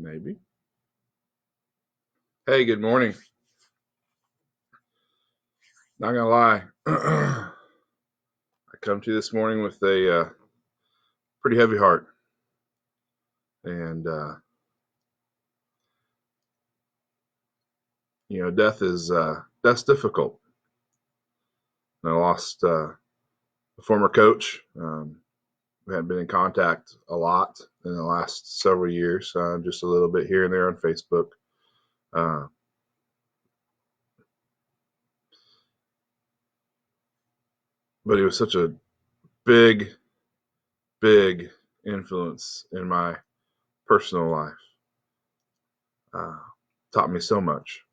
Maybe. Hey, good morning. Not gonna lie, I come to you this morning with a pretty heavy heart, and death's difficult. And I lost a former coach. We hadn't been in contact a lot in the last several years, just a little bit here and there on Facebook. Uh, but he was such a big, big influence in my personal life. Taught me so much,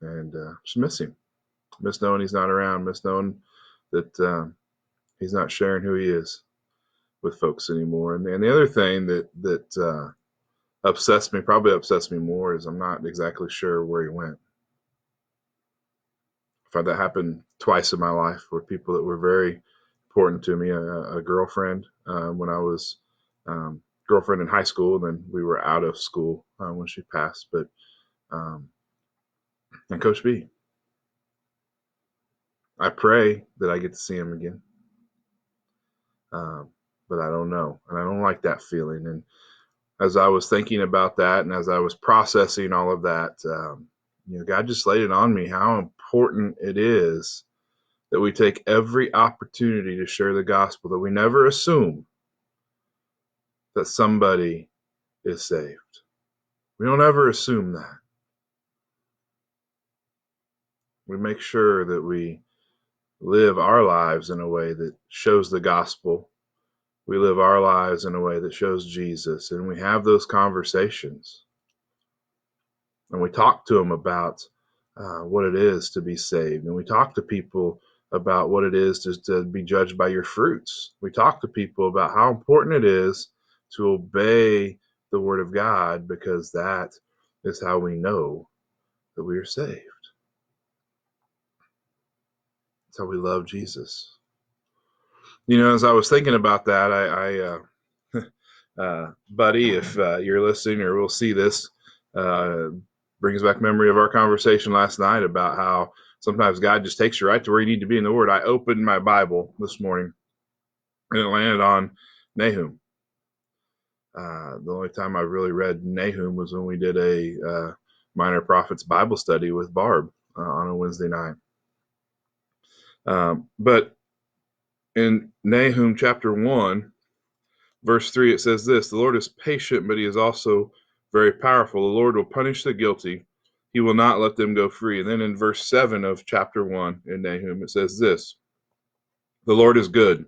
and just miss him. Miss knowing he's not around. Miss knowing that he's not sharing who he is with folks anymore. And the other thing that probably upsets me more, is I'm not exactly sure where he went. I've had that happen twice in my life, where people that were very important to me, a girlfriend when I was girlfriend in high school, and then we were out of school when she passed. But and Coach B, I pray that I get to see him again. But I don't know, and I don't like that feeling. And as I was thinking about that, and as I was processing all of that, God just laid it on me how important it is that we take every opportunity to share the gospel, that we never assume that somebody is saved. We don't ever assume that. We make sure that we live our lives in a way that shows the gospel. We live our lives in a way that shows Jesus, and we have those conversations. And we talk to them about what it is to be saved. And we talk to people about what it is to be judged by your fruits. We talk to people about how important it is to obey the word of God, because that is how we know that we are saved. That's how we love Jesus. As I was thinking about that, Buddy, if you're listening or will see this, brings back memory of our conversation last night about how sometimes God just takes you right to where you need to be in the Word. I opened my Bible this morning and it landed on Nahum. The only time I really read Nahum was when we did a Minor Prophets Bible study with Barb on a Wednesday night. But in Nahum chapter 1, verse 3, it says this: "The Lord is patient, but he is also very powerful. The Lord will punish the guilty. He will not let them go free." And then in verse 7 of chapter 1 in Nahum, it says this: "The Lord is good.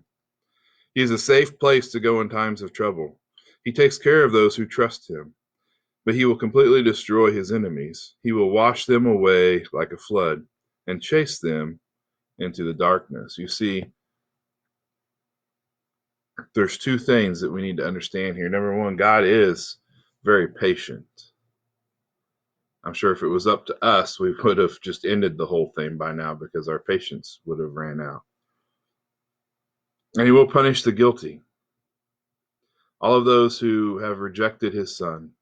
He is a safe place to go in times of trouble. He takes care of those who trust him, but he will completely destroy his enemies. He will wash them away like a flood and chase them into the darkness." You see, there's two things that we need to understand here. Number one, God is very patient. I'm sure if it was up to us, we would have just ended the whole thing by now, because our patience would have ran out. And he will punish the guilty. All of those who have rejected his son,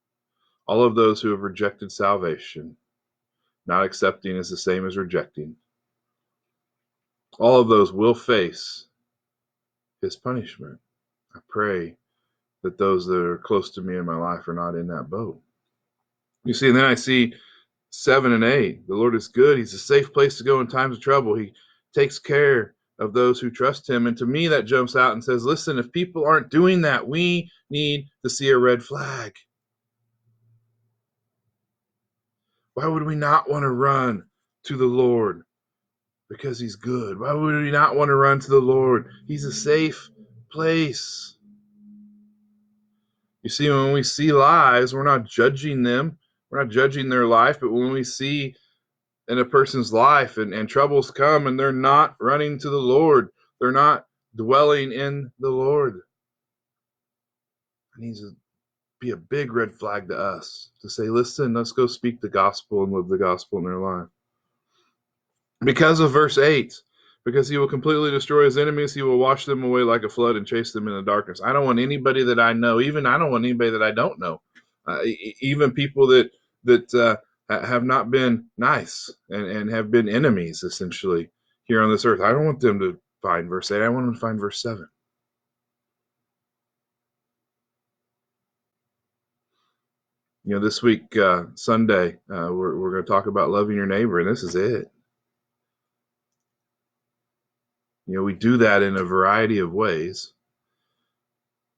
all of those who have rejected salvation. Not accepting is the same as rejecting. All of those will face his punishment. I pray that those that are close to me in my life are not in that boat. You see, and then I see 7 and 8. The Lord is good. He's a safe place to go in times of trouble. He takes care of those who trust him. And to me, that jumps out and says, listen, if people aren't doing that, we need to see a red flag. Why would we not want to run to the Lord? Because he's good. Why would we not want to run to the Lord? He's a safe place. You see, when we see lies, we're not judging them. We're not judging their life. But when we see in a person's life and troubles come and they're not running to the Lord, they're not dwelling in the Lord, it needs to be a big red flag to us to say, listen, let's go speak the gospel and live the gospel in their life. Because of verse 8, because he will completely destroy his enemies, he will wash them away like a flood and chase them in the darkness. I don't want anybody that I know, even I don't want anybody that I don't know, Even people that have not been nice and have been enemies essentially here on this earth. I don't want them to find verse 8. I want them to find verse 7. This week, Sunday, we're going to talk about loving your neighbor, and this is it. We do that in a variety of ways,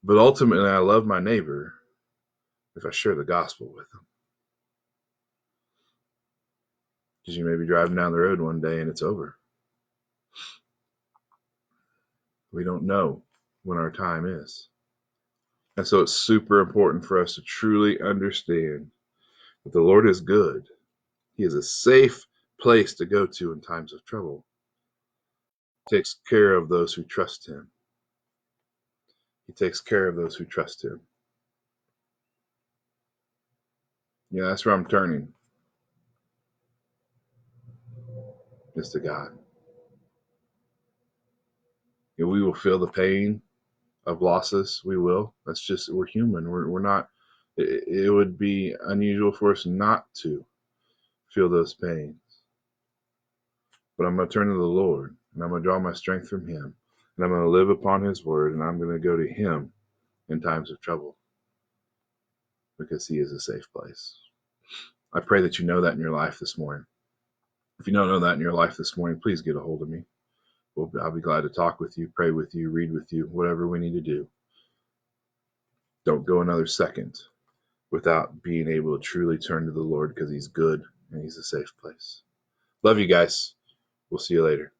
but ultimately, I love my neighbor if I share the gospel with them. Because you may be driving down the road one day and it's over. We don't know when our time is. And so it's super important for us to truly understand that the Lord is good. He is a safe place to go to in times of trouble. He takes care of those who trust him. He takes care of those who trust him. That's where I'm turning. Is to God. We will feel the pain of losses. We will. That's just, we're human. We're not, it would be unusual for us not to feel those pains. But I'm going to turn to the Lord, and I'm going to draw my strength from him, and I'm going to live upon his word, and I'm going to go to him in times of trouble because he is a safe place. I pray that you know that in your life this morning. If you don't know that in your life this morning, please get a hold of me. I'll be glad to talk with you, pray with you, read with you, whatever we need to do. Don't go another second without being able to truly turn to the Lord because he's good and he's a safe place. Love you guys. We'll see you later.